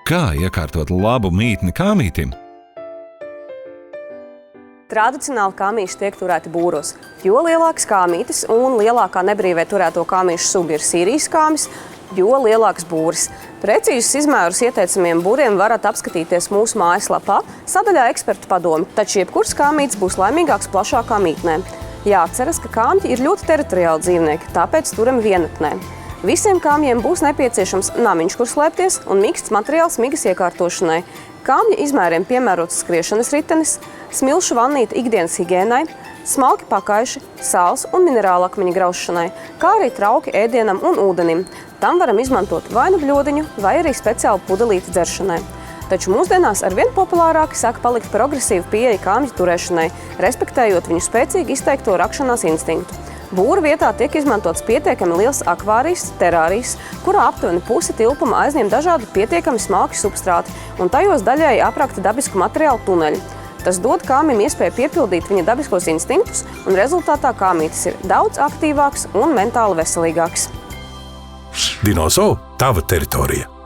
Kā iekārtot labu mītni kāmītim? Tradicionāli kāmīši tiek turēti būros. Jo lielāks kāmītis un lielākā nebrīvē turēto kāmīšu suga ir Sīrijas kāmis, jo lielāks būris. Precīzus izmērus ieteicamiem būriem varat apskatīties mūsu mājaslapā, sadaļā ekspertu padomi, taču jebkurs kāmītis būs laimīgāks plašākā mītnē. Jāatceras, ka kāmļi ir ļoti teritoriāli dzīvnieki, tāpēc turami vienatnē. Visiem kāmļiem būs nepieciešams namiņš, kur slēpties, un miksts materiāls migas iekārtošanai. Kāmļa izmēriem piemērots skriešanas ritenis, smilšu vannīta ikdienas higiēnai, smalki pakaiši, sāls un minerāla akmeņa graušanai, kā arī trauki ēdienam un ūdenim. Tam varam izmantot vai nu bļodiņu, vai arī speciālu pudelīti dzeršanai. Taču mūsdienās arvien populārāki sāk palikt progresīva pieeja kāmļu turēšanai, respektējot viņu spēcīgi izteikto rakšanās instinktu. Būra vietā tiek izmantots pietiekami liels akvārijs, terārijs, kurā aptuveni pusi tilpuma aizņem dažādi pietiekami smalki substrāti un tajos daļēji aprakti dabisku materiālu tuneļi. Tas dod kāmim iespēju piepildīt viņa dabiskos instinktus, un rezultātā kāmītis ir daudz aktīvāks un mentāli veselīgāks. Dinozo, tava teritorija.